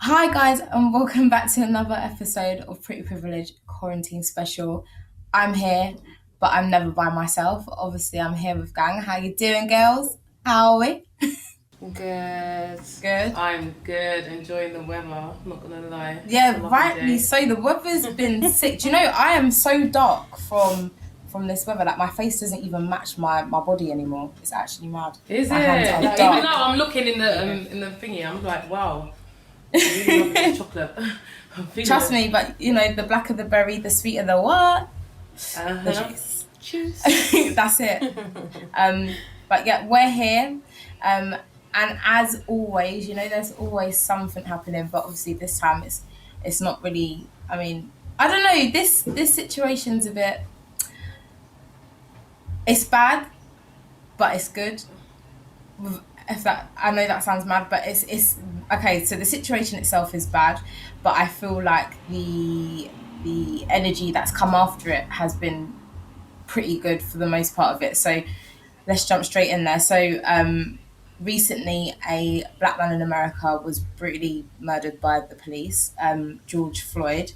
Hi guys, and welcome back to another episode of Pretty Privilege Quarantine Special. I'm here, but I'm never by myself. Obviously, I'm here with gang. How you doing, girls? How are we? Good. Good. I'm good, enjoying the weather, not gonna lie. It's a Yeah, lovely rightly day. so. The weather's been sick. Do you know I am so dark from this weather? Like my face doesn't even match my body anymore. It's actually mad. Is My hands it? are Like, even dark. now I'm looking in the thingy, I'm like, wow, I really love this chocolate. I'm feeling Trust it. me, but the blacker the berry, the sweeter the what? The Uh-huh. juice. Cheers. That's it. But yeah, we're here. And as always, there's always something happening, but obviously this time it's not really. I mean, I don't know. This situation's a bit. It's bad, but it's good. If that, I know that sounds mad, but it's okay. So the situation itself is bad, but I feel like the energy that's come after it has been pretty good for the most part of it. So let's jump straight in there. So recently, a black man in America was brutally murdered by the police, George Floyd.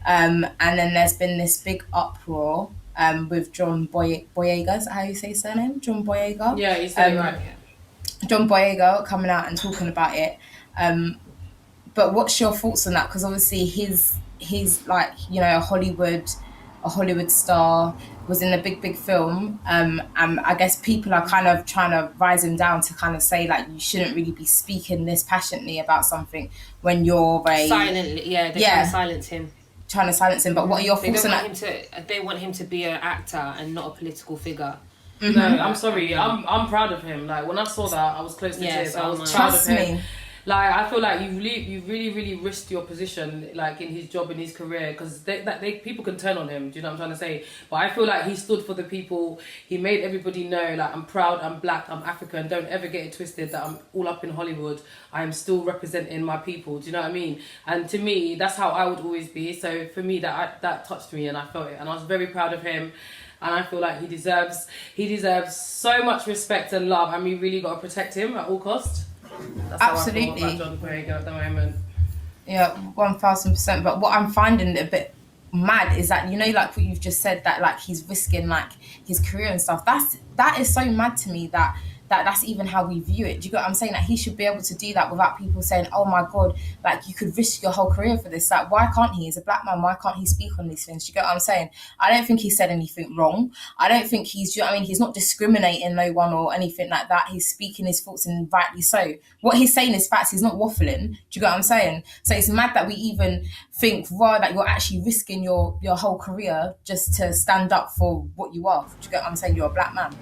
And then there's been this big uproar with Boyega, is that how you say his surname? John Boyega. Yeah, you said it Um, right. John Boyega coming out and talking about it. But what's your thoughts on that? Because obviously he's like a Hollywood star, was in a big film, and I guess people are kind of trying to rise him down to kind of say like you shouldn't really be speaking this passionately about something when you're Silently, yeah, they're trying to silence him. trying to silence him. But what are your They thoughts don't on want that? him to. They want him to be an actor and not a political figure. Mm-hmm. No, I'm sorry. I'm proud of him. Like when I saw that, I was close to tears. So I was proud of trust him. me. Like I feel like you really risked your position, like in his job, in his career, because people can turn on him. Do you know what I'm trying to say? But I feel like he stood for the people. He made everybody know, like, I'm proud, I'm black, I'm African. Don't ever get it twisted that I'm all up in Hollywood. I am still representing my people. Do you know what I mean? And to me, that's how I would always be. So for me, that touched me, and I felt it, and I was very proud of him. And I feel like he deserves so much respect and love, and we really got to protect him at all costs. That's Absolutely. How I feel about John Boyega at the moment. Yeah, 1000%. But what I'm finding a bit mad is that like what you've just said, that like he's risking like his career and stuff. That is so mad to me that's even how we view it. Do you get what I'm saying? That he should be able to do that without people saying, "Oh my god, like you could risk your whole career for this." Like, why can't he? He's a black man. Why can't he speak on these things? Do you get what I'm saying? I don't think he said anything wrong. I don't think he's. Do you know what I mean? He's not discriminating no one or anything like that. He's speaking his thoughts, and rightly so. What he's saying is facts. He's not waffling. Do you get what I'm saying? So it's mad that we even think, wow, that you're actually risking your whole career just to stand up for what you are. Do you get what I'm saying? You're a black man.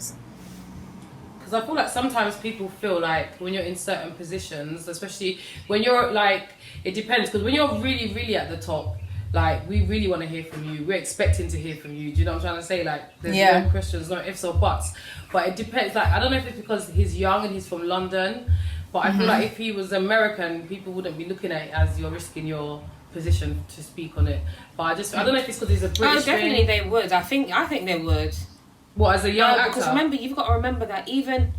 Because I feel like sometimes people feel like when you're in certain positions, especially when you're like, it depends. Because when you're really at the top, like we really want to hear from you. We're expecting to hear from you. Do you know what I'm trying to say? Like there's no questions, no ifs or buts. But it depends. Like I don't know if it's because he's young and he's from London, but I feel like if he was American, people wouldn't be looking at it as you're risking your position to speak on it. But I don't know if it's because he's a British. Oh, definitely they would. I think they would. What, as a young actor? Because remember, you've got to remember that even,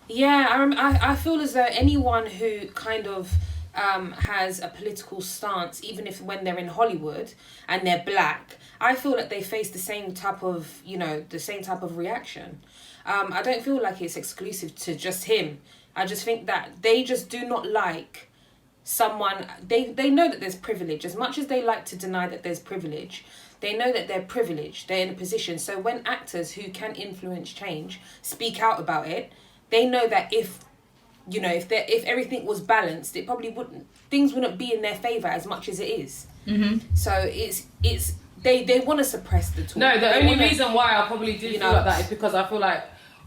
yeah, I feel as though anyone who kind of has a political stance, even if when they're in Hollywood and they're black, I feel like they face the same type of reaction. I don't feel like it's exclusive to just him. I just think that they just do not like someone. They know that there's privilege. As much as they like to deny that there's privilege, they know that they're privileged. They're in a position. So when actors who can influence change speak out about it, they know that if everything was balanced, it probably things wouldn't be in their favor as much as it is. Mm-hmm. So it's they want to suppress the talk. No, the only reason why I probably do feel like that is because I feel like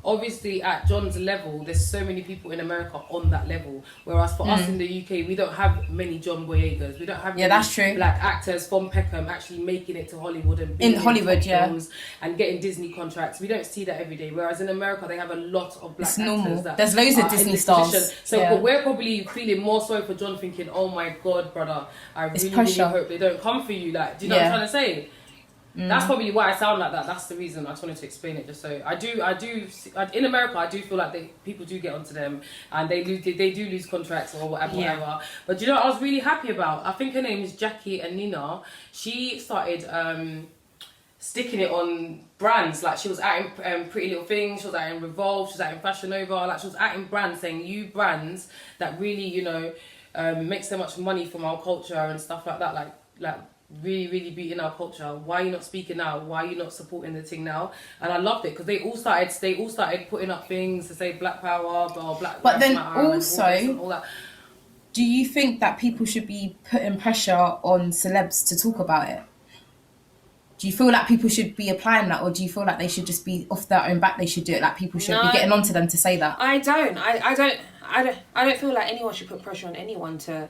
obviously at John's level, there's so many people in America on that level. Whereas for us in the UK, we don't have many John Boyegas. We don't have many that's true. black actors from Peckham actually making it to Hollywood and in Hollywood, films and getting Disney contracts. We don't see that every day. Whereas in America, they have a lot of black actors. There's loads of Disney stars. So we're probably feeling more sorry for John, thinking, "Oh my God, brother, I really hope they don't come for you." Like, do you know what I'm trying to say? That's probably why I sound like that. That's the reason I just wanted to explain it. Just so I do in America, I do feel like people do get onto them and they do lose contracts or whatever. But do you know what I was really happy about? I think her name is Jackie and Nina. She started sticking it on brands. Like she was at Pretty Little Things, she was at Revolve, she was at Fashion Nova. Like she was at brands saying, you brands that really, you know, make so much money from our culture and stuff like that. Like really, really beating our culture. Why are you not speaking now? Why are you not supporting the thing now? And I loved it because they all started putting up things to say Black Power or Black. But then Matter also, and all that. Do you think that people should be putting pressure on celebs to talk about it? Do you feel like people should be applying that, or do you feel like they should just be off their own back? They should do it. Like people should be getting onto them to say that. I don't feel like anyone should put pressure on anyone to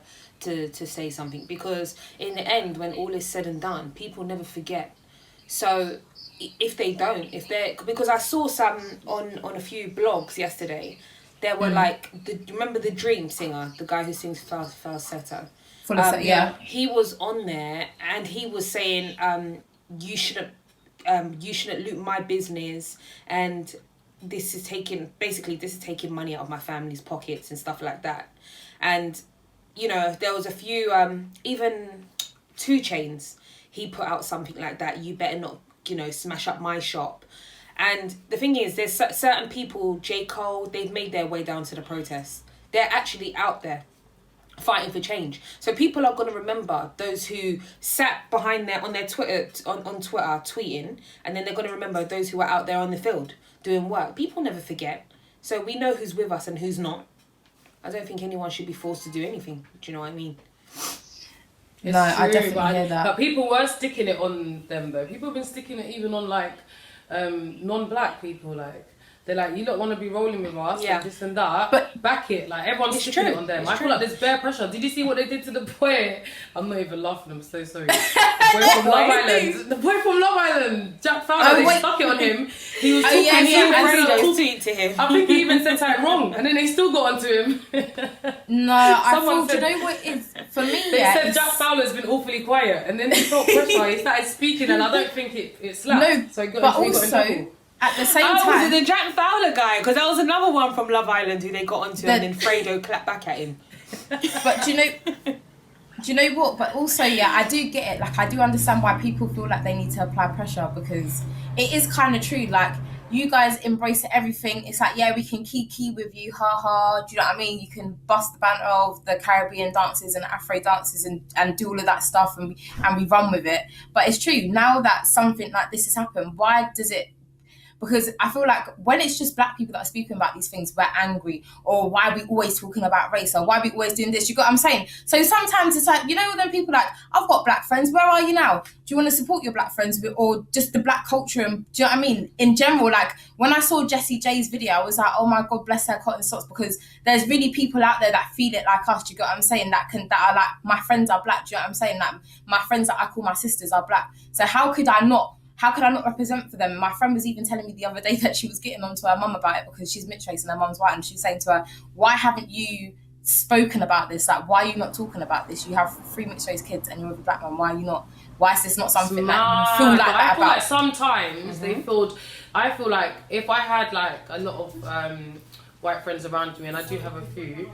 say something, because in the end, when all is said and done, people never forget. So if because I saw some on a few blogs yesterday, there were like remember the Dream singer, the guy who sings falsetto. Yeah. He was on there and he was saying, you shouldn't loot my business, and this is taking money out of my family's pockets and stuff like that. And you know, there was a few even 2 Chainz, he put out something like that, you better not, you know, smash up my shop. And the thing is, there's certain people, J. Cole, they've made their way down to the protests. They're actually out there fighting for change. So people are going to remember those who sat behind on their Twitter, on Twitter tweeting, and then they're going to remember those who were out there on the field doing work. People never forget. So we know who's with us and who's not. I don't think anyone should be forced to do anything. Do you know what I mean? No, I definitely hear that. But people were sticking it on them though. People have been sticking it even on like non-black people. Like they're like, you don't want to be rolling with us, and this and that. But back it, like everyone's sticking it on them. I feel like there's bare pressure. Did you see what they did to the boy? I'm not even laughing. I'm so sorry. The boy from Love Island. The boy from Love Island. Jack Fowler. They stuck it on him. He was talking. To him. I think he even said something wrong, and then they still got onto him. No, I feel. Do you know what is for me? They said Jack Fowler's been awfully quiet, and then he felt pressure. He started speaking, and I don't think it slapped. No, so but also. At the same time... was it the Jack Fowler guy? Because there was another one from Love Island who they got onto and then Fredo clapped back at him. But do you know what? But also, I do get it. Like, I do understand why people feel like they need to apply pressure, because it is kind of true. Like, you guys embrace everything. It's like, we can kiki with you, ha. Do you know what I mean? You can bust the banter of the Caribbean dances and Afro dances and do all of that stuff, and we run with it. But it's true. Now that something like this has happened, why does it... Because I feel like when it's just black people that are speaking about these things, we're angry. Or why are we always talking about race? Or why are we always doing this? You got what I'm saying? So sometimes it's like, you know, then people like, I've got black friends. Where are you now? Do you want to support your black friends? Or just the black culture? And do you know what I mean? In general, like when I saw Jessie J's video, I was like, oh my God, bless her cotton socks. Because there's really people out there that feel it like us. Do you get what I'm saying? That are like, my friends are black. Do you know what I'm saying? Like my friends that I call my sisters are black. So how could I not represent for them? My friend was even telling me the other day that she was getting onto her mum about it because she's mixed race and her mum's white, and she was saying to her, why haven't you spoken about this? Like, why are you not talking about this? You have 3 mixed race kids and you're with a black man. Why is this not something that you feel like that I feel about? like sometimes I feel like if I had like a lot of white friends around me, and I do have a few,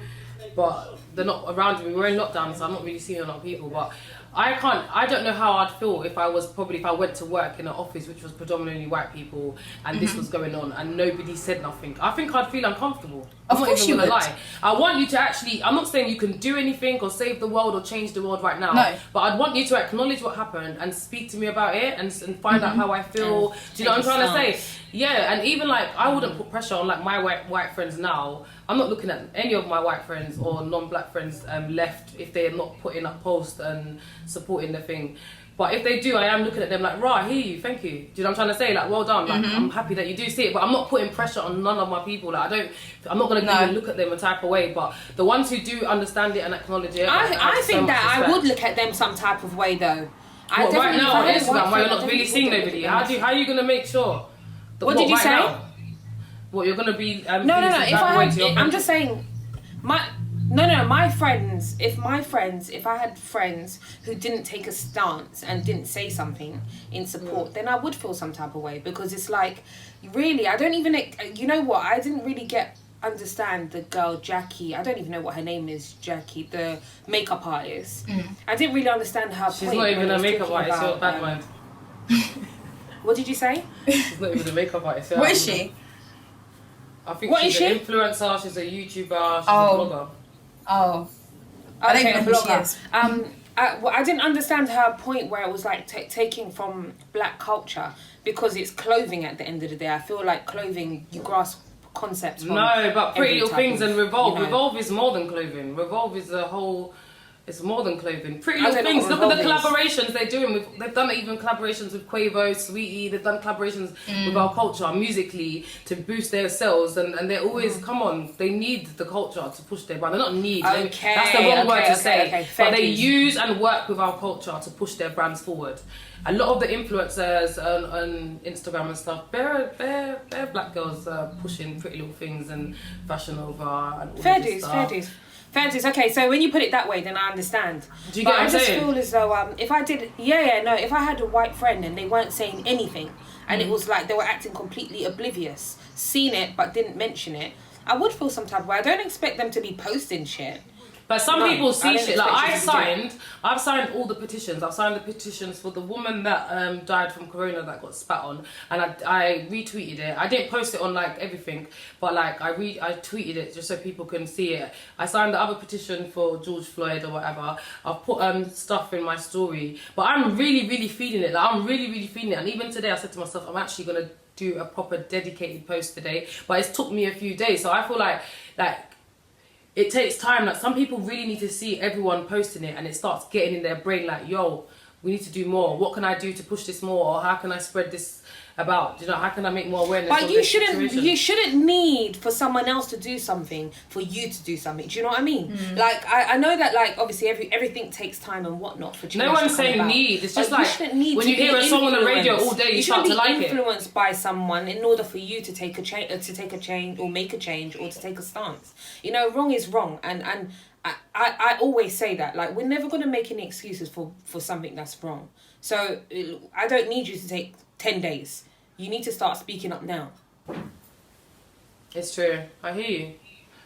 but they're not around me. We're in lockdown, so I'm not really seeing a lot of people, but I don't know how I'd feel if I went to work in an office which was predominantly white people and this was going on and nobody said nothing. I think I'd feel uncomfortable. I'm not even gonna lie. I want you to actually, I'm not saying you can do anything or save the world or change the world right now. No. But I'd want you to acknowledge what happened and speak to me about it and find out how I feel. Do you know what I'm trying to say? Yeah, and even like I wouldn't put pressure on like my white friends now. I'm not looking at any of my white friends or non-black friends left if they're not putting up posts and supporting the thing. But if they do, I am looking at them like, I hear you, thank you. Do you know what I'm trying to say? Like, well done. Like, I'm happy that you do see it, but I'm not putting pressure on none of my people. Like, I'm not going to even look at them and type away. But the ones who do understand it and acknowledge it, I think that I would look at them some type of way though. Right now on Instagram, why you're not really seeing nobody? How are you going to make sure? What did you say? What you're going to be? No. If I'm just saying, No, my friends, if I had friends who didn't take a stance and didn't say something in support, then I would feel some type of way, because it's like, really, I don't even, you know what, I didn't really understand the girl Jackie, I don't even know what her name is, Jackie, the makeup artist. I didn't really understand her She's point. not even a makeup artist, you're a bad mind. What did you say? She's not even a makeup artist. What is she? I think What she's is an she? influencer, she's a YouTuber, she's a blogger. Oh. I don't Okay, know a who she blogger. is. I didn't understand her point where it was like taking from black culture, because it's clothing at the end of the day. I feel like clothing, you grasp concepts from No, but Pretty every Little type Things of, and Revolve. you know. Revolve is more than clothing. Revolve is a whole... It's more than clothing. Pretty I Little don't know Things. what Look at the Revolve collaborations they're doing. They've done even collaborations with Quavo, Sweetie. They've done collaborations with our culture musically to boost their sales. And they're always, come on, they need the culture to push their brand. They're not need. Okay, That's the wrong word to say. okay. But they use and work with our culture to push their brands forward. A lot of the influencers on Instagram and stuff, they're black girls pushing Pretty Little Things and Fashion Nova and all Fair this dues, stuff. fair dues. Fair dues. Okay, so when you put it that way, then I understand. Do you But get what I I'm just saying? feel as though if I did, if I had a white friend and they weren't saying anything, and it was like they were acting completely oblivious, seen it but didn't mention it, I would feel some type of way. I don't expect them to be posting shit. But some No, people I see don't shit. Like expect you to I've signed all the petitions. I've signed the petitions for the woman that died from corona that got spat on, and I retweeted it. I didn't post it on like everything, but like I tweeted it just so people can see it. I signed the other petition for George Floyd or whatever. I've put stuff in my story, but I'm really feeling it. Like I'm really feeling it. And even today, I said to myself, I'm actually gonna do a proper dedicated post today. But it's took me a few days, so I feel like it takes time. Like some people really need to see everyone posting it, and it starts getting in their brain like, yo, we need to do more. What can I do to push this more? Or how can I spread this about? You know, how can I make more awareness? But of you this shouldn't. situation? You shouldn't need for someone else to do something for you to do something. Do you know what I mean? Like I know that like obviously everything takes time and whatnot for change. No one's to come saying about. need. It's just But you like shouldn't need when to you hear be a song on the radio influenced. all day, you shouldn't start to be like it. influenced by someone in order for you to take a change or make a change or to take a stance. You know, wrong is wrong, and I always say that, like, we're never going to make any excuses for something that's wrong. So I don't need you to take 10 days. You need to start speaking up now. It's true. I hear you.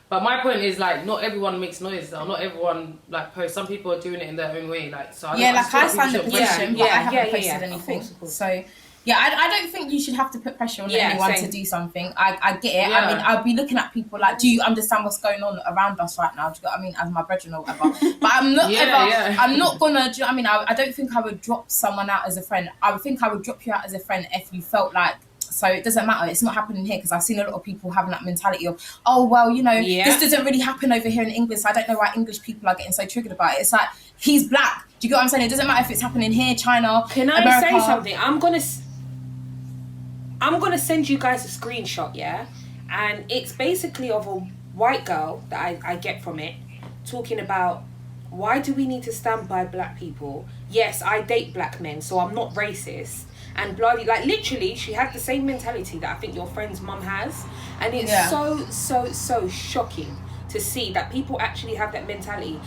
But my point is, like, not everyone makes noise, though. Not everyone, like, posts. Some people are doing it in their own way. Like, so I Yeah, just like feel I signed a people shouldn't petition, pressure but you. I haven't posted Of anything. course. So, yeah, I don't think you should have to put pressure on anyone same. to do something. I get it. Yeah. I mean, I'll be looking at people like, do you understand what's going on around us right now? Do you know what I mean? As my brethren or whatever. But I'm not I'm not gonna, do you know what I mean? I don't think I would drop someone out as a friend. I would think I would drop you out as a friend if you felt like, so it doesn't matter. It's not happening here, because I've seen a lot of people having that mentality of, oh, well, you know, this doesn't really happen over here in England, so I don't know why English people are getting so triggered about it. It's like, he's black. Do you get what I'm saying? It doesn't matter if it's happening here, China, Can I America. say something? I'm gonna send you guys a screenshot, yeah? And it's basically of a white girl that I get from it, talking about, why do we need to stand by black people? Yes, I date black men, so I'm not racist. And bloody, like, literally, she had the same mentality that I think your friend's mum has. And it's so shocking to see that people actually have that mentality.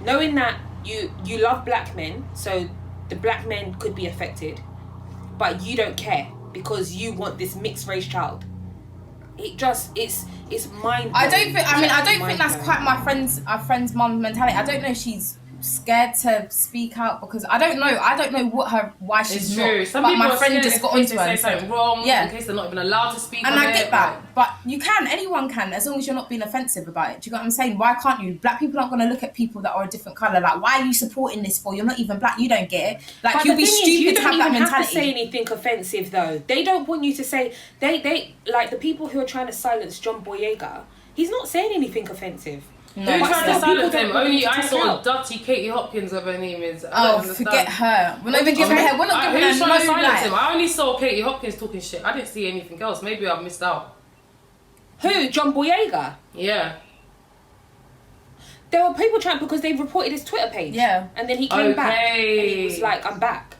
Knowing that you love black men, so the black men could be affected, but you don't care because you want this mixed race child. It's mind blowing. I don't think that's quite our friend's mum mentality. I don't know if she's scared to speak out, because I don't know why she's It's not. true. Some but people my are friend scared just in got case onto they her say and said, something wrong, yeah. in case they're not even allowed to speak and on I it. get that, but anyone can, as long as you're not being offensive about it. Do you get what I'm saying? Why can't you? Black people aren't going to look at people that are a different colour like, why are you supporting this for? You're not even black. You don't get it. Like, But you'll the be thing is, stupid to have that you don't even have to mentality. say anything offensive, though. They don't want you to say, they like the people who are trying to silence John Boyega, he's not saying anything offensive. Who No, tried to still, silence people him? don't want Only you to I talk saw out. Dutty Katie Hopkins, whatever her name is. I don't understand. Forget her. We're not even giving her. We're not giving Who's her trying to no silence like. him? I only saw Katie Hopkins talking shit. I didn't see anything else. Maybe I've missed out. Who? John Boyega? Yeah. There were people trying, because they reported his Twitter page. Yeah. And then he came back and he Okay. was like, I'm back.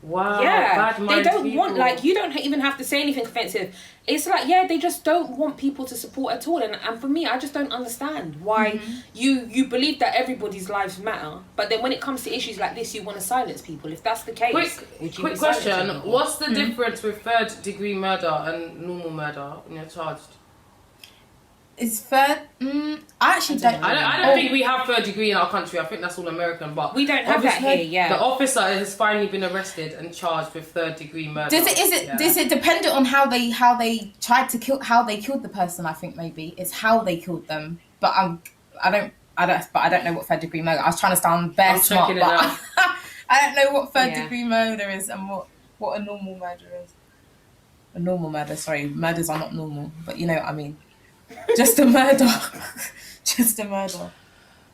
Wow. Yeah, they bad-minded don't people. want, like, you don't even have to say anything offensive. It's like, yeah, they just don't want people to support at all. And for me, I just don't understand why you believe that everybody's lives matter, but then when it comes to issues like this, you want to silence people. If that's the case, would you Quick be question. silencing people? What's the difference with third degree murder and normal murder when you're charged? Is third? I actually don't. I don't think we have third degree in our country. I think that's all American, but We don't have that obviously here, yeah. The officer has finally been arrested and charged with third degree murder. Does it depend on how they tried to kill, how they killed the person? I think maybe it's how they killed them. But I don't know what third degree murder. I was trying to sound bare I'm smart, checking it but out. I don't know what third Yeah. degree murder is and what a normal murder is. A normal murder, sorry, murders are not normal, but you know what I mean. Just a murder. Just a murder.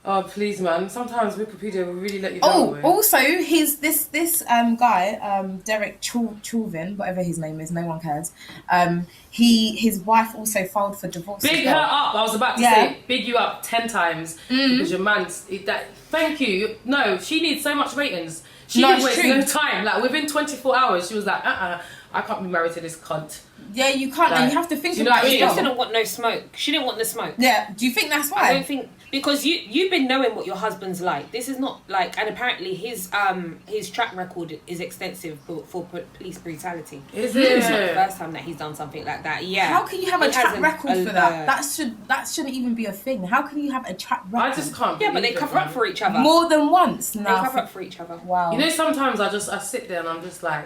Oh please, man! Sometimes Wikipedia will really let you down. Oh, also, this guy, Derek Chauvin, whatever his name is, no one cares. His wife also filed for divorce. Big as her well. up. I was about to say, big you up 10 times because your man's that. Thank you. No, she needs so much ratings. She No, didn't it's waste true. no time. Like within 24 hours, she was like, I can't be married to this cunt. Yeah, you can't. Like, and you have to think do you know what about I She it. mean? just didn't want no smoke. She didn't want the smoke. Yeah. Do you think that's I don't why? think, because you've been knowing what your husband's like. This is not like, and apparently his track record is extensive for police brutality. Is It's not the it? first time that he's done something like that. Yeah. How can you have a He track hasn't record for that? over- That shouldn't even be a thing. How can you have a track record? I just can't. Yeah, but they believe it, cover up man. for each other. more than once They now. cover up for each other. Wow. You know, sometimes I sit there and I'm just like,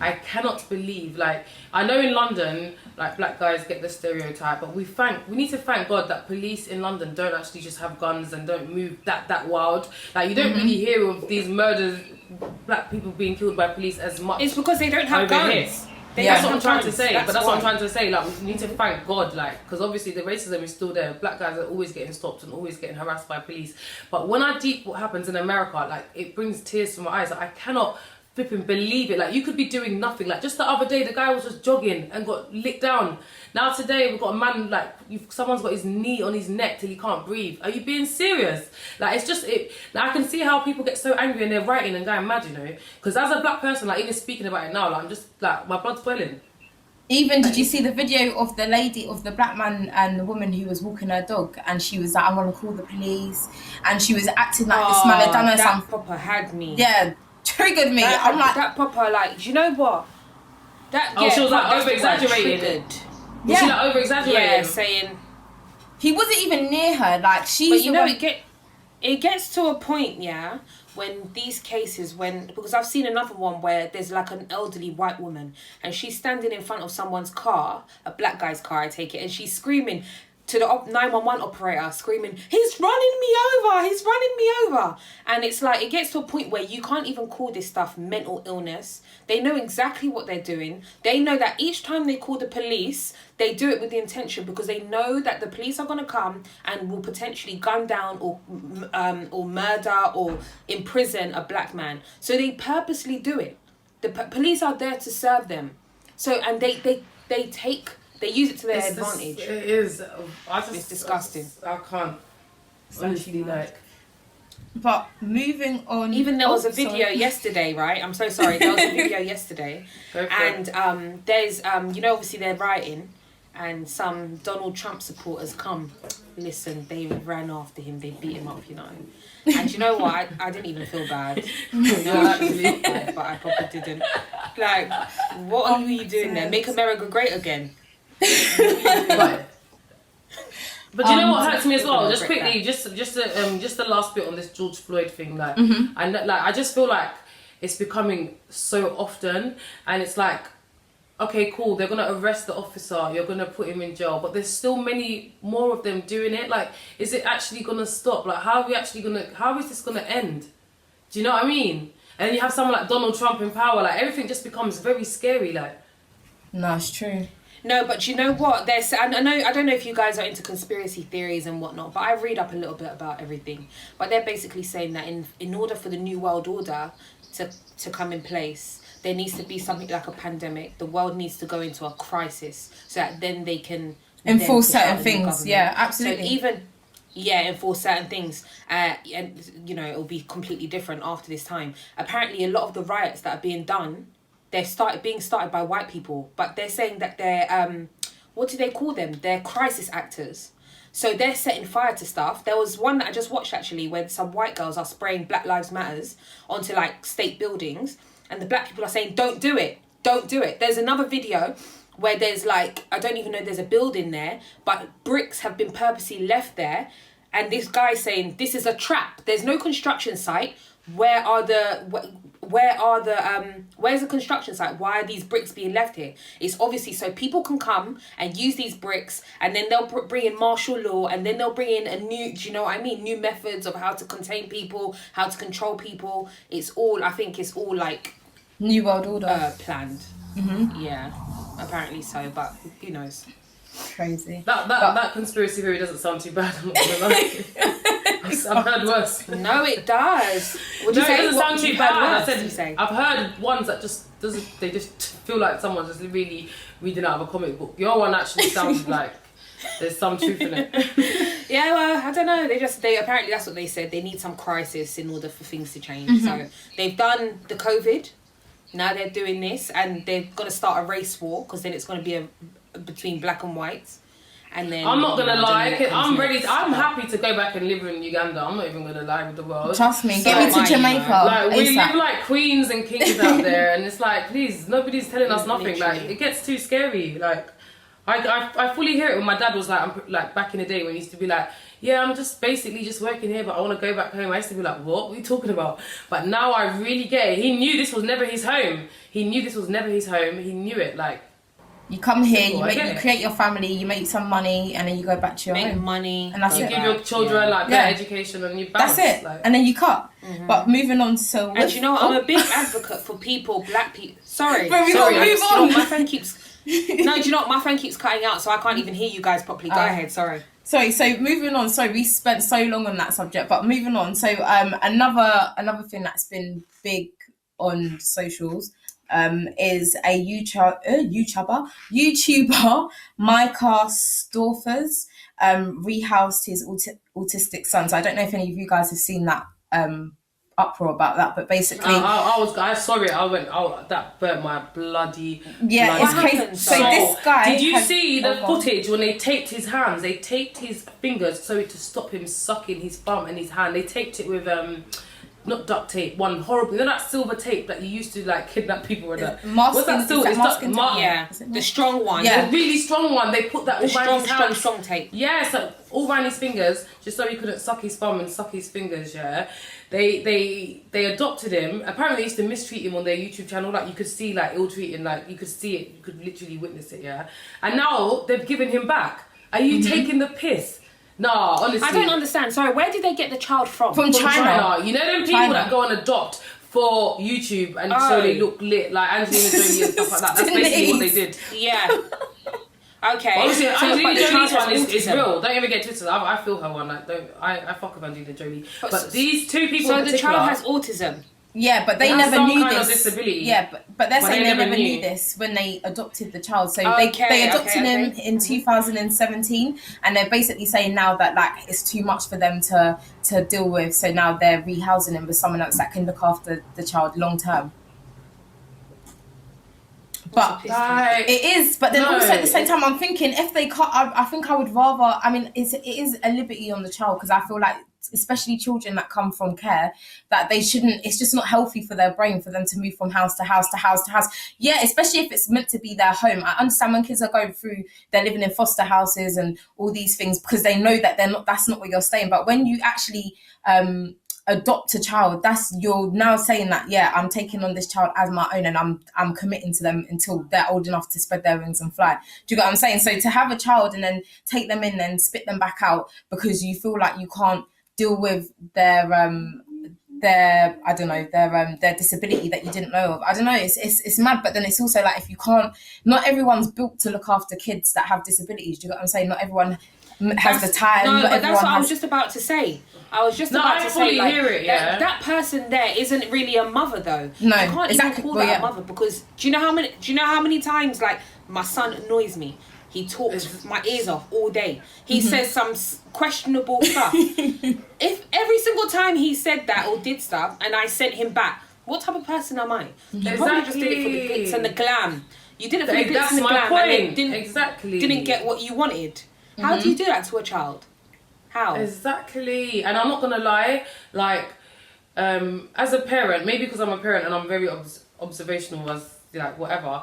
I cannot believe, like, I know in London, like, black guys get the stereotype, but we need to thank God that police in London don't actually just have guns and don't move that wild. Like, you don't really hear of these murders, black people being killed by police as much. It's because they don't have over guns. here. They Yeah. That's don't what I'm have trying to guns. say. But that's why. what I'm trying to say. Like, we need to thank God, like, because obviously the racism is still there. Black guys are always getting stopped and always getting harassed by police. But when I deep what happens in America, like, it brings tears to my eyes. Like, I cannot flipping believe it. Like, you could be doing nothing. Like, just the other day, the guy was just jogging and got licked down. Now today, we've got a man, like, someone's got his knee on his neck till he can't breathe. Are you being serious? Like, it's just, like, I can see how people get so angry and they're writing and going mad, you know? Because as a black person, like, even speaking about it now, like, I'm just, like, my blood's boiling. Even did you see the video of the lady, of the black man and the woman who was walking her dog, and she was like, "I'm gonna call the police," and she was acting like this man had done her that something. proper had me. Yeah, triggered me. I'm like, that proper, like, do you know what? That Oh, she was, like, that's the word, over-exaggerating. triggered. Was she, Yeah. like, over-exaggerating? Yeah, saying. he wasn't even near her. Like, she's. But you the know, one- it gets to a point, yeah, when these cases, because I've seen another one where there's like an elderly white woman and she's standing in front of someone's car, a black guy's car, I take it, and she's screaming to the 911 operator, screaming, "He's running me over! He's running me over!" And it's like, it gets to a point where you can't even call this stuff mental illness. They know exactly what they're doing. They know that each time they call the police, they do it with the intention because they know that the police are going to come and will potentially gun down or murder or imprison a black man. So they purposely do it. The police are there to serve them. So, and they use it to their advantage. It is. It's disgusting. I can't. Honestly, like. But moving on. Even there was a video sorry. yesterday, right? I'm so sorry. There was a video yesterday, Go for and it. there's you know, obviously they're rioting, and some Donald Trump supporters come. Listen, they ran after him. They beat him up, you know. And you know what? I didn't even feel bad. No, actually, but I probably didn't. Like, what are you doing there? Make America great again. But you know what hurts me as well? I'm Just gonna quickly, just the last bit on this George Floyd thing. Like, Mm-hmm. I just feel like it's becoming so often, and it's like, okay, cool, they're gonna arrest the officer, you're gonna put him in jail, but there's still many more of them doing it. Like, is it actually gonna stop? Like, how is this gonna end? Do you know what I mean? And then you have someone like Donald Trump in power. Like, everything just becomes very scary. Like, No, it's true. No, but you know what? I don't know if you guys are into conspiracy theories and whatnot, but I read up a little bit about everything. But they're basically saying that in order for the New World Order to come in place, there needs to be something like a pandemic. The world needs to go into a crisis so that then they can Enforce then push out certain a new things. government. Yeah, absolutely. So enforce certain things, and you know, it'll be completely different after this time. Apparently, a lot of the riots that are being done, they've being started by white people, but they're saying that they're what do they call them? They're crisis actors. So they're setting fire to stuff. There was one that I just watched actually where some white girls are spraying Black Lives Matters onto like state buildings, and the black people are saying, "Don't do it, don't do it." There's another video where there's like, I don't even know there's a building there, but bricks have been purposely left there, and this guy's saying this is a trap. There's no construction site. Where's the construction site? Why are these bricks being left here? It's obviously so people can come and use these bricks, and then they'll bring in martial law, and then they'll bring in a new, do you know what I mean? New methods of how to contain people, how to control people. I think it's all like New World Order planned. Yeah, apparently so, but who knows? Crazy. That conspiracy theory doesn't sound too bad. I'm not gonna lie. I've heard worse. No, it does. What do you No, say? it doesn't What sound too you've bad. heard I worse, said you say? I've heard ones that they just feel like someone's just really reading out of a comic book. Your one actually sounds like there's some truth in it. Yeah, well, I don't know. They apparently, that's what they said. They need some crisis in order for things to change. So they've done the COVID. Now they're doing this, and they're gonna start a race war, because then it's gonna be between black and whites. And then I'm not gonna lie. I'm ready. next. I'm happy to go back and live in Uganda. I'm not even gonna lie with the world. Trust me, So get me to am I, Jamaica. Like we ASAP. live like queens and kings out there, and it's like, please, nobody's telling us nothing. Like Literally. it gets too scary. Like I fully hear it when my dad was like back in the day when he used to be like, yeah, I'm just basically just working here, but I want to go back home. I used to be like, what are you talking about? But now I really get it. He knew this was never his home. He knew it. Like, You come here, Simple, I get you it. create your family, you make some money, and then you go back to your Make home. money. And that's you it. give your children like Yeah. better education, and you bounce. That's it. Like, And then you cut. But moving on, so... And you know what? I'm a big advocate for people, black people. Sorry. But we sorry. gotta move you know, on. my phone keeps... No, do you know what? My phone keeps cutting out, so I can't even hear you guys properly. Go ahead, sorry. Sorry, so moving on. Sorry, we spent so long on that subject, but moving on. So another thing that's been big on socials is a YouTuber, Micah Storfers, rehoused his autistic son. So I don't know if any of you guys have seen that uproar about that, but basically I saw it. I went, oh, that burnt my bloody it's crazy. happened? So soul. this guy Did you has- see the oh, God. footage when they taped his hands? They taped his fingers so to stop him sucking his thumb and his hand. They taped it with not duct tape, one horrible, you know that silver tape that you used to like kidnap people with that. What's that still? It's masking tape? Yeah, Is it the strong one. Yeah. The really strong one. They put that The all around his hands. strong tape. Yeah, so all around his fingers, just so he couldn't suck his thumb and suck his fingers. Yeah, they adopted him. Apparently, they used to mistreat him on their YouTube channel. Like you could see, like ill treating. Like you could see it. You could literally witness it. Yeah, and now they've given him back. Are you taking the piss? Nah, honestly. I don't understand. Sorry, where did they get the child from? From China. You know them people China. that go and adopt for YouTube and so they look lit, like Angelina Jolie and stuff like that. That's basically what they did. Yeah. Okay. Obviously, So, but Angelina the child Jolie's has one is autism. real. Don't ever get twisted. I feel her one. Like, I fuck with Angelina Jolie. But these two people So in the particular, child has autism. Yeah, but they They have never some knew kind of this. disability. Yeah, but they're But saying they they never never knew knew. this when they adopted the child. So Okay, they adopted okay. him in 2017, and they're basically saying now that like it's too much for them to deal with. So now they're rehousing him with someone else that can look after the child long term. But like, it is, but then No. also at the same time, I'm thinking if they cut, I think I would rather. I mean, it is a liberty on the child because I feel like, especially children that come from care, that they shouldn't. It's just not healthy for their brain for them to move from house to house to house to house. Yeah, especially if it's meant to be their home. I understand when kids are going through, they're living in foster houses and all these things because they know that they're not. That's not where you're staying. But when you actually adopt a child, that's you're now saying that I'm taking on this child as my own and I'm committing to them until they're old enough to spread their wings and fly. Do you get what I'm saying? So to have a child and then take them in and spit them back out because you feel like you can't deal with their I don't know, their disability that you didn't know of. I don't know, it's mad, but then it's also like if you can't, not everyone's built to look after kids that have disabilities. Do you get what I'm saying? Not everyone has the time. No, not but that's everyone what I has... was just about to say. I was just No, about I to fully say, like, hear it, yeah. that person there isn't really a mother, though. No, you can't exactly. even call Well, that yeah. a mother because do you know how many times like my son annoys me He talks my ears off all day. He says some questionable stuff. If every single time he said that or did stuff and I sent him back, what type of person am I? You probably just did it for the glitz and the glam. You did it for the glitz and the glam and then didn't get what you wanted. How do you do that to a child? How? Exactly. And I'm not going to lie, like, as a parent, maybe because I'm a parent and I'm very observational as, like, whatever,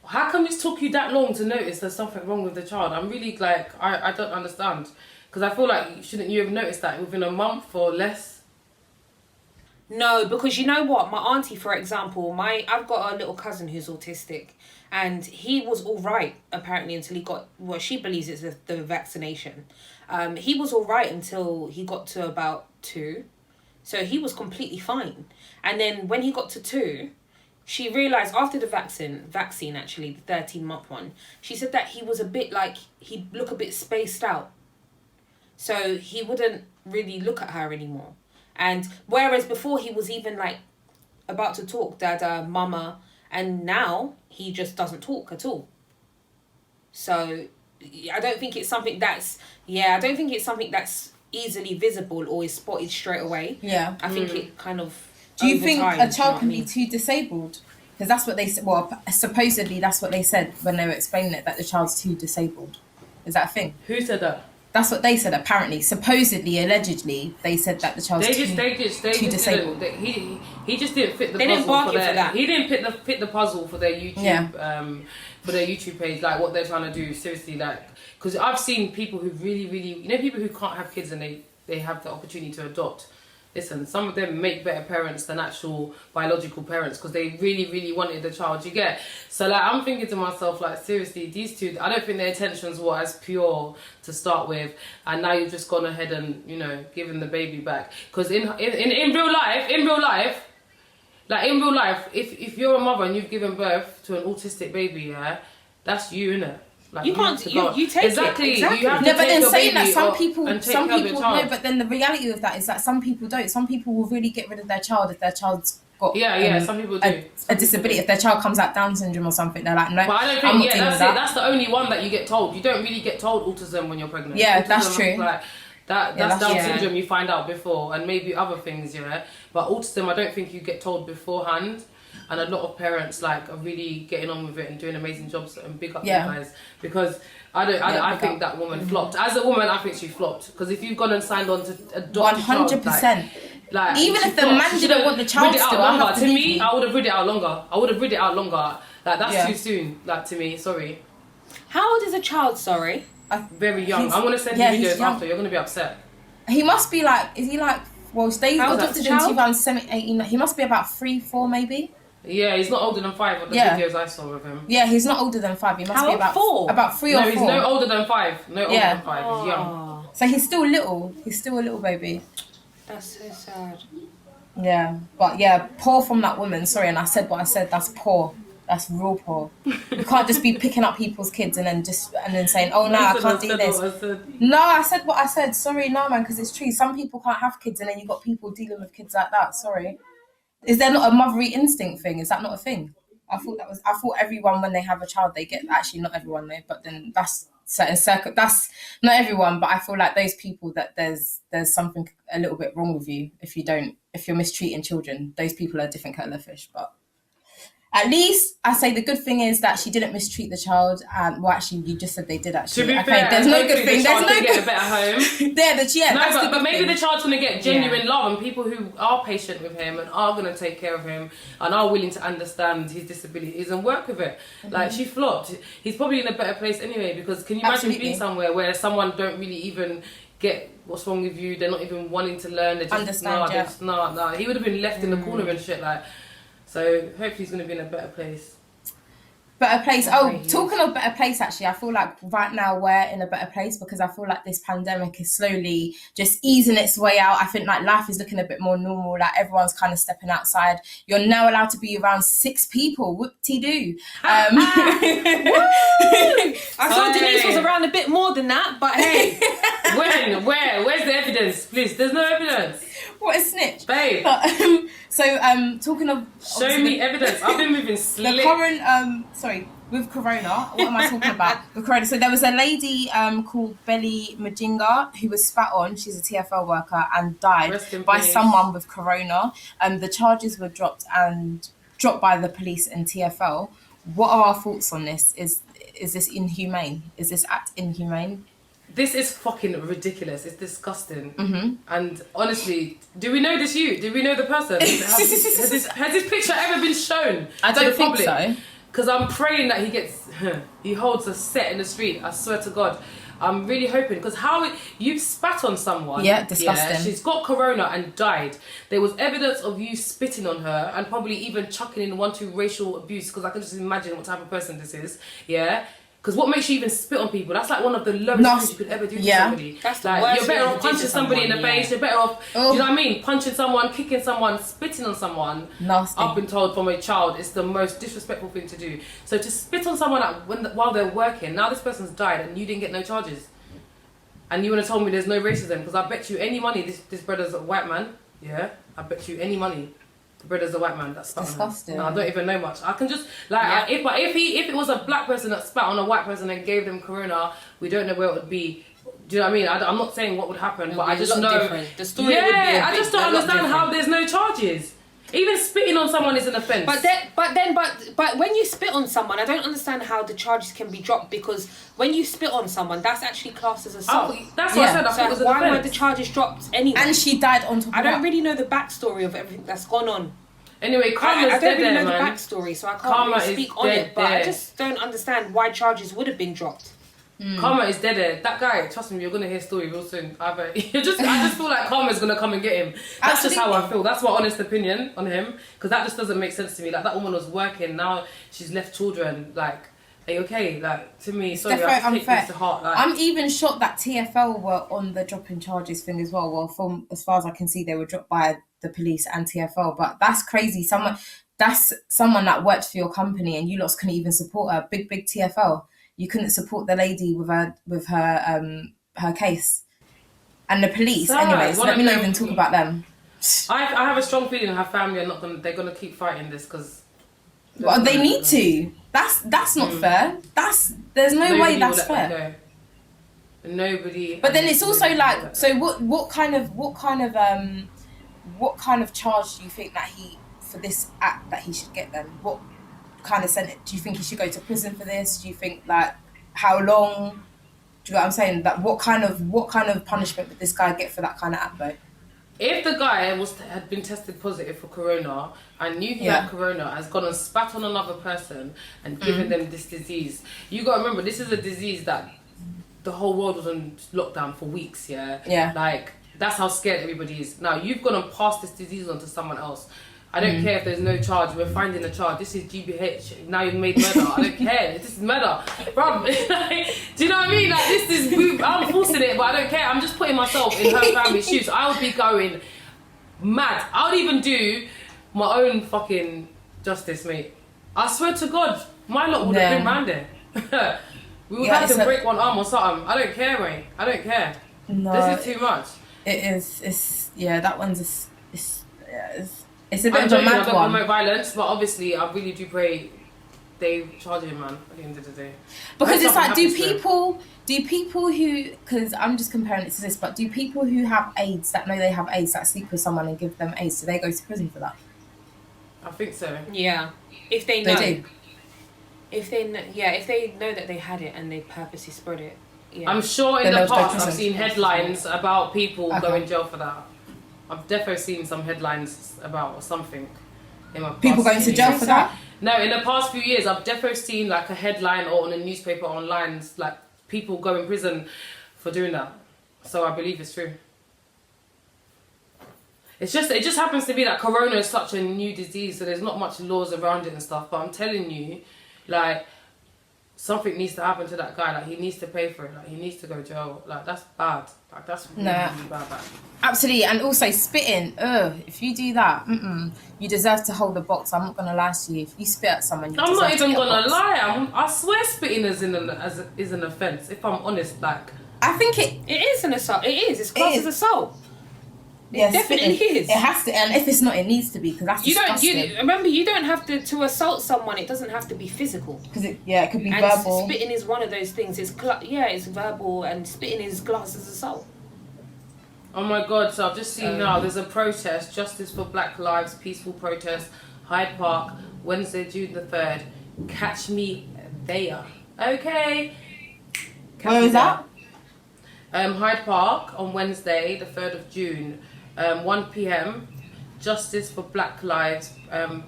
how come it took you that long to notice there's something wrong with the child? I'm really, like, I don't understand. Because I feel like, shouldn't you have noticed that within a month or less? No, because you know what? My auntie, for example, I've got a little cousin who's autistic, and he was all right, apparently, until he got, well, she believes it's the vaccination. He was all right until he got to about 2. So he was completely fine. And then when he got to 2, she realised after the vaccine actually, the 13-month one, she said that he was a bit like, he'd look a bit spaced out. So he wouldn't really look at her anymore. And whereas before he was even like about to talk, dada, mama, and now he just doesn't talk at all. So I don't think it's something that's easily visible or is spotted straight away. Yeah. I think it kind of... Do you think a child can be too disabled? Because that's what they said. Well, supposedly that's what they said when they were explaining it, that the child's too disabled. Is that a thing? Who said that? That's what they said, apparently. Supposedly, allegedly, they said that the child's too disabled. He just didn't fit the puzzle for that. He didn't fit the puzzle for their YouTube for their YouTube page, like what they're trying to do. Seriously, like, because I've seen people who really, people who can't have kids and they have the opportunity to adopt. Listen, some of them make better parents than actual biological parents because they really wanted the child, you get? So, like, I'm thinking to myself, like, seriously, these two, I don't think their intentions were as pure to start with, and now you've just gone ahead and, given the baby back. Because in real life, if you're a mother and you've given birth to an autistic baby, yeah, that's you, innit? Like, you can't. You take exactly. it. Exactly. You have to no, but then saying that some people no. But then the reality of that is that some people don't. Some people will really get rid of their child if their child's got some people do a disability. If their child comes out Down syndrome or something, they're like, no. But I don't think that's the only one that you get told. You don't really get told autism when you're pregnant. Yeah, autism, that's true. Like, that's Down syndrome you find out before, and maybe other things, yeah. But autism, I don't think you get told beforehand. And a lot of parents are really getting on with it and doing amazing jobs, and big up you guys, because I think that woman flopped. As a woman, I think she flopped, because if you've gone and signed on to adopt 100%. Like even if the man didn't want the child to me, I would have read it out longer. Like, that's too soon. Like, to me, sorry. How old is a child? Sorry, very young. I'm gonna send you videos after. You're gonna be upset. He must be like. Is he like? Well, they adopted in 2017. He must be about 3, 4, maybe. Yeah, he's not older than 5 on the videos I saw of him. Yeah, he's not older than 5. He must be about 4. About 3 or 4. No, he's no older than 5. No older than 5. He's young. So he's still little. He's still a little baby. That's so sad. Yeah, but yeah, poor from that woman. Sorry, and I said what I said. That's poor. That's real poor. You can't just be picking up people's kids and then saying, "Oh no, I can't do this." No, I said what I said. Sorry, no man, because it's true. Some people can't have kids, and then you got people dealing with kids like that. Sorry. Is there not a motherly instinct thing? Is that not a thing? I thought everyone, when they have a child, they get, actually not everyone though, but then that's certain that's not everyone, but I feel like those people that there's something a little bit wrong with you if you're mistreating children. Those people are a different kettle of fish, but at least I say the good thing is that she didn't mistreat the child. And well, actually, you just said they did. Actually, to be fair, there's no good thing. There's no get a better home. But maybe the child's gonna get genuine love, and people who are patient with him and are gonna take care of him and are willing to understand his disabilities and work with it. Mm-hmm. Like, she flopped. He's probably in a better place anyway, because can you imagine being somewhere where someone don't really even get what's wrong with you? They're not even wanting to learn. They just understand. He would have been left in the corner and shit like. So hopefully he's going to be in a better place. Better place. Oh, talking of better place, actually, I feel like right now we're in a better place because I feel like this pandemic is slowly just easing its way out. I think like life is looking a bit more normal. Like everyone's kind of stepping outside. You're now allowed to be around 6 people. Whoop-de-doo. I saw Denise was around a bit more than that, but hey. When? Where? Where's the evidence? Please, there's no evidence. What a snitch. Babe. But, talking of... Show me evidence. I've been moving slick. The current... with Corona, what am I talking about? With Corona, so there was a lady called Belly MUJINGA who was spat on. She's a TFL worker and died by someone with Corona. The charges were dropped by the police and TFL. What are our thoughts on this? Is this inhumane? Is this act inhumane? This is fucking ridiculous. It's disgusting. Mm-hmm. And honestly, do we know this you? Do we know the person? Has this picture ever been shown? I don't think so. Because I'm praying that he holds a set in the street. I swear to God. I'm really hoping, because you spat on someone. Yeah, disgusting. Yeah, she's got Corona and died. There was evidence of you spitting on her and probably even chucking in 1-2 racial abuse, because I can just imagine what type of person this is. Yeah. Because what makes you even spit on people? That's like one of the lowest things you could ever do to somebody. That's the like, worst. You're better off punching somebody in the face. You're better off, do you know what I mean? Punching someone, kicking someone, spitting on someone. Nasty. I've been told from a child it's the most disrespectful thing to do. So to spit on someone while they're working, now this person's died and you didn't get no charges. And you want to tell me there's no racism? Because I bet you any money this brother's a white man. Yeah, I bet you any money. The brother's a white man. That's disgusting. No, I don't even know much. I can just if it was a black person that spat on a white person and gave them Corona, we don't know where it would be. Do you know what I mean? I'm not saying what would happen, but I just know different. The story would be I just don't understand how there's no charges. Even spitting on someone is an offence. But when you spit on someone, I don't understand how the charges can be dropped, because when you spit on someone, that's actually classed as assault. That's what I said. I thought it was an why offence. were the charges dropped anyway? And she died on top of I don't really know the backstory of everything that's gone on. Anyway, Karma's I don't really know man. the backstory, so I can't really speak on it. But I just don't understand why charges would have been dropped. Karma is dead there. That guy, trust me, you're gonna hear a story real soon. I just feel like Karma's gonna come and get him. That's just how I feel. That's my honest opinion on him, because that just doesn't make sense to me. Like, that woman was working, now she's left children. Like, are you okay? Like, to me, sorry, I take this to heart. Like, I'm even shocked that TFL were on the dropping charges thing as well. Well, from as far as I can see, they were dropped by the police and TFL. But that's crazy. That's someone that worked for your company, and you lot couldn't even support her. Big TFL. You couldn't support the lady with her case, and the police. Anyways, let me not even talk about them. I have a strong feeling her family are they're gonna keep fighting this, because well, they need to. That's not fair. There's no way that's fair. Nobody. But then it's also like, so what kind of charge do you think that for this act that he should get then? What kind of sentence do you think he should go to prison for this? Do you think, like, how long? Do you know what I'm saying? That what kind of punishment would this guy get for that kind of act though? If the guy had been tested positive for Corona and knew he had Corona, has gone and spat on another person and given them this disease, you got to remember, this is a disease that the whole world was on lockdown for weeks. Yeah. Like, that's how scared everybody is. Now you've gone and passed this disease on to someone else. I don't care if there's no charge. We're finding a charge. This is GBH. Now you've made murder. I don't care. This is murder, bro. Do you know what I mean? Like, this is. I'm forcing it, but I don't care. I'm just putting myself in her family's shoes. I would be going mad. I would even do my own fucking justice, mate. I swear to God, my lot would have been round there. We would have to break one arm or something. I don't care, mate. I don't care. No, this is too much. It is. That one's. It's a bit of a mad one. I don't promote violence, but obviously I really do pray they charge him, man, at the end of the day. Because it's like, do people who, because I'm just comparing it to this, but do people who have AIDS, that know they have AIDS, that sleep with someone and give them AIDS, do they go to prison for that? I think so. Yeah, if they know. They do. If they know that they had it and they purposely spread it. Yeah. I'm sure in the past I've seen headlines about people going in jail for that. I've definitely seen some headlines about or something. In my past people going to jail for that? No, in the past few years, I've definitely seen like a headline or on a newspaper online, like people go in prison for doing that. So I believe it's true. It just happens to be that Corona is such a new disease, so there's not much laws around it and stuff. But I'm telling you, like, something needs to happen to that guy. Like, he needs to pay for it. Like, he needs to go to jail. Like, that's bad. Like, that's really bad. Absolutely. And also spitting. If you do that, you deserve to hold the box. I'm not gonna lie to you. If you spit at someone, I'm not even gonna lie. I swear, spitting is an offence. If I'm honest, like, I think it is an assault. It is. It's classed as assault. It definitely is. It has to, and if it's not, it needs to be, because that's disgusting. Remember, you don't have to assault someone. It doesn't have to be physical. Because it could be and verbal. Spitting is one of those things. It's verbal, and spitting is classed as assault. Oh my God! So I've just seen now. There's a protest, Justice for Black Lives, peaceful protest, Hyde Park, Wednesday, June the 3rd. Catch me there. Okay. Where is that? Hyde Park on Wednesday, the 3rd of June, 1 p.m. Justice for Black Lives,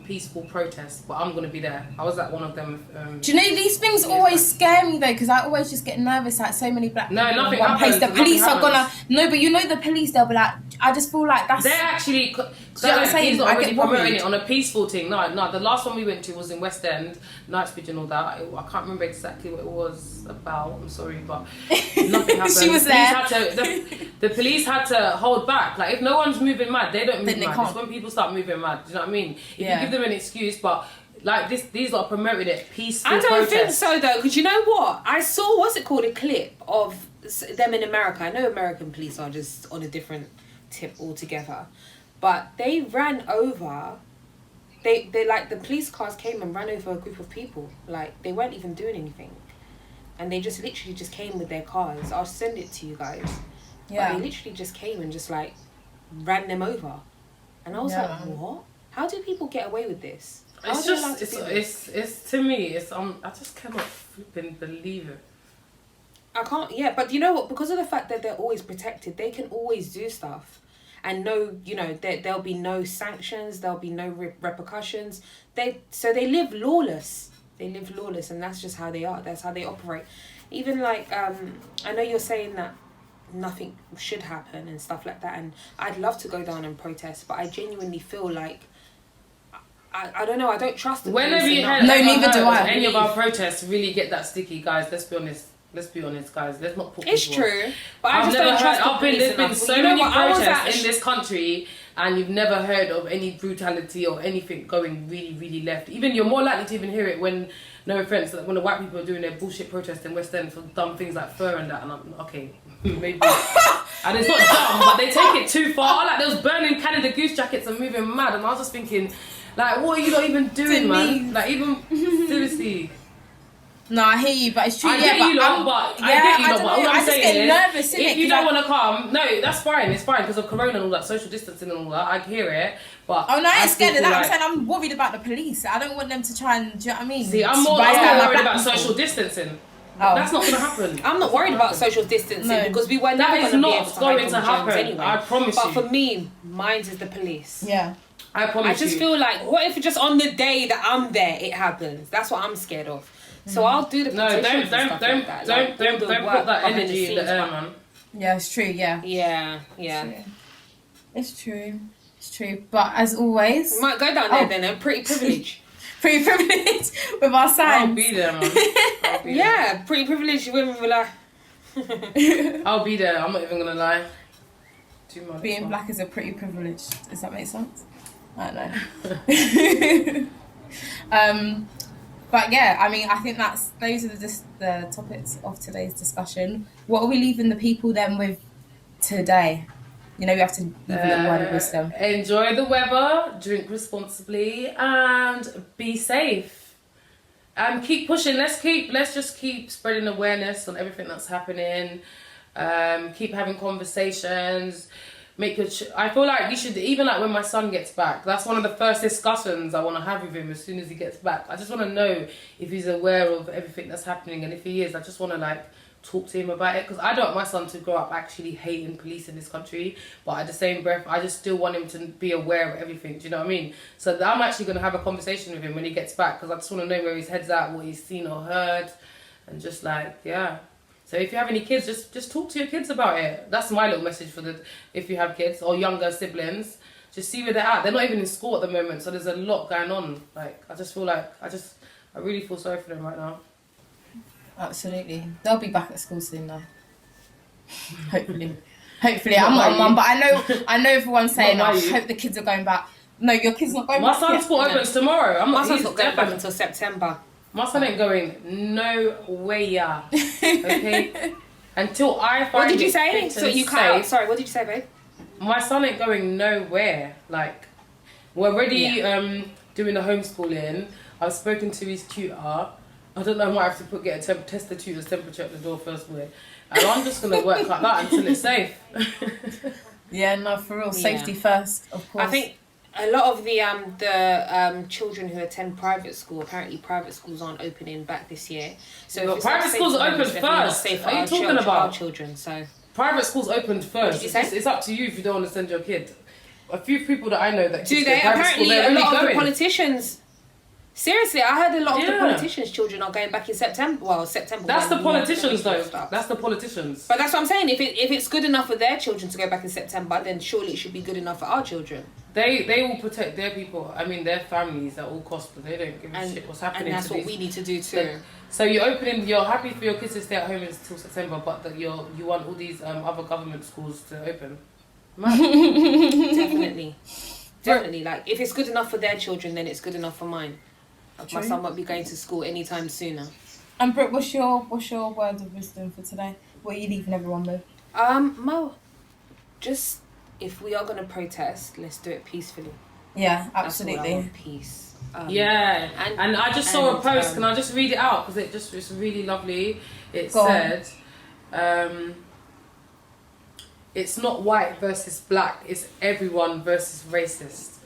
peaceful protest. But I'm gonna be there. I was at one of them. Do you know these things always scare me though? Because I always just get nervous at so many black people. No, nothing in one happens. place. The police Nothing are gonna happens. but you know the police, they'll be like, I just feel like that's. They're actually. Do you know what I'm saying? He's not I already get promoting worried. it on a peaceful thing. No. The last one we went to was in West End, Knightsbridge and all that. I can't remember exactly what it was about. I'm sorry, but nothing happened. She was there. The police had to hold back. Like, if no one's moving mad, they don't move Then they mad. can't. It's when people start moving mad. Do you know what I mean? If Yeah. you give them an excuse, but like these lot promoted it peaceful. I don't protest. think so though, because you know what? I saw a clip of them in America. I know American police are just on a different tip altogether, but they ran over. They like the police cars came and ran over a group of people. Like they weren't even doing anything, and they just literally just came with their cars. I'll send it to you guys. Yeah. But they literally just came and just like ran them over, and I was like, what? How do people get away with this? How It's are they allowed just, to do this? it's to me, it's I just cannot flipping believe it. I can't, yeah, but you know what? Because of the fact that they're always protected, they can always do stuff. And there'll be no sanctions, there'll be no repercussions. So they live lawless. They live lawless, and that's just how they are. That's how they operate. Even like, I know you're saying that nothing should happen and stuff like that, and I'd love to go down and protest, but I genuinely feel like, I don't know, I don't trust the Whenever police you enough. heard, No, neither do I. Any of our protests really get that sticky, guys. Let's be honest. Let's be honest, guys. Let's not put. It's people true, off. but I just don't trust the police There's been enough. so You know many what? I was protests in this country, and you've never heard of any brutality or anything going really, really left. Even you're more likely to even hear it when, no offense, like when the white people are doing their bullshit protest in West End for dumb things like fur and that. And I'm okay, maybe. And it's not dumb, but they take it too far. Like those burning Canada Goose jackets and moving mad, and I was just thinking, like, what are you not even doing, man? Like even seriously. No, I hear you, but it's true. I get you lot, but all I'm saying is, nervous, if you don't want to come, no, that's fine. It's fine because of Corona and all that, social distancing and all that. I hear it, but oh no, I ain't scared of that. I'm like, saying I'm worried about the police. I don't want them to try and. Do you know what I mean? see, I'm more worried about social distancing. Oh. That's not going to happen. I'm not worried about social distancing because we were never is going to be able not to going hide to from happen. germs anyway. I promise but you. for me, mine is the police. Yeah. I promise I just feel like, what if just on the day that I'm there, it happens? That's what I'm scared of. So I'll do the petitions don't and stuff like that. Like, don't all the put work that behind the energy in the scenes, air, but- man. Yeah, it's true. Yeah. Yeah. It's true. It's true. But as always, Might go down there then. Pretty privilege. pretty privileged with our signs. I'll be there, man. I'll be there. Yeah, pretty privileged women were like. I'll be there. I'm not even gonna lie. Too much. Being black is a pretty privilege. Does that make sense? I don't know. But yeah, I mean, I think those are the topics of today's discussion. What are we leaving the people then with today? You know, we have to leave a little word of wisdom. Enjoy the weather, drink responsibly, and be safe. Keep pushing. Let's just keep spreading awareness on everything that's happening. Keep having conversations. I feel like we should, even like when my son gets back, that's one of the first discussions I want to have with him as soon as he gets back. I just want to know if he's aware of everything that's happening, and if he is, I just want to like talk to him about it, because I don't want my son to grow up actually hating police in this country, but at the same breath I just still want him to be aware of everything. Do you know what I mean? So I'm actually going to have a conversation with him when he gets back, because I just want to know where his head's at, what he's seen or heard, and just like, yeah. So if you have any kids, just talk to your kids about it. That's my little message for if you have kids or younger siblings, just see where they're at. They're not even in school at the moment, so there's a lot going on. Like, I just feel like I really feel sorry for them right now. Absolutely. They'll be back at school soon though. Hopefully. I'm not a mum, but I know everyone's saying, I hope the kids are going back. No, your kid's not going My back. son's school opens tomorrow. My son's not going back until September. My son ain't going no way. Okay? Until I find What did you it say? fit So and you cut out. safe. Sorry, what did you say, babe? my son ain't going nowhere. Like, we're already doing the homeschooling. I've spoken to his tutor. I don't know, I might have to test the tutor's temperature at the door first way. And I'm just going to work like that until it's safe. Yeah, no, for real. Safety first, of course. I think a lot of the children who attend private school, apparently private schools aren't opening back this year. So But private schools open first. Safe What are you talking about? Our children, so. Private schools opened first. Did you say? It's up to you if you don't want to send your kid. A few people that I know that Do they? Apparently, a lot of the politicians. Seriously, I heard a lot of the politicians' children are going back in September. Well, September. That's the politicians, though. That's the politicians. But that's what I'm saying. If it's good enough for their children to go back in September, then surely it should be good enough for our children. They will protect their people. I mean, their families at all costs, but they don't give a shit what's happening. And that's what we need to do too. So you're happy for your kids to stay at home until September, but that you want all these other government schools to open. Definitely. Like, if it's good enough for their children, then it's good enough for mine. True. My son won't be going to school anytime sooner. And Brooke, what's your words of wisdom for today? What are you leaving everyone with? Mo, just if we are going to protest, let's do it peacefully. Yeah, That's absolutely. what I want, peace. And I just saw a post. Can I just read it out because it's really lovely. It said, it's not white versus black. It's everyone versus racist.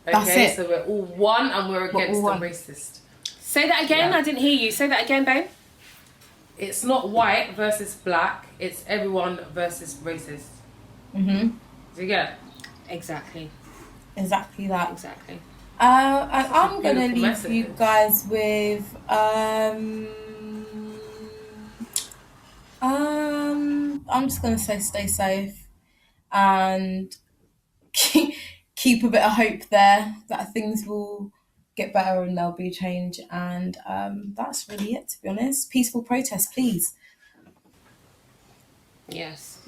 Okay, that's it. So we're all one and we're against the racist. Say that again. I didn't hear you. Say that again, babe. It's not white versus black. It's everyone versus racist. Do you get it? Exactly that. Exactly. And I'm gonna leave message. you guys with I'm just gonna say stay safe and keep a bit of hope there that things will get better and there'll be change, and that's really it, to be honest. Peaceful protest, please. Yes.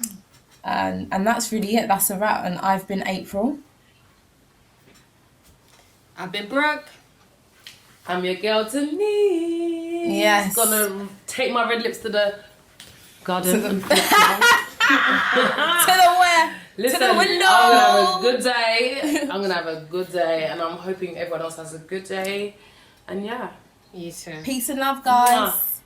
And that's really it. That's a wrap. And I've been April. I've been Brooke. I'm your girl Denise. Yes. Gonna take my red lips to the garden. To the where? Listen, to the window. I'm gonna have a good day. I'm gonna have a good day, and I'm hoping everyone else has a good day. And yeah. You too. Peace and love, guys. Mwah.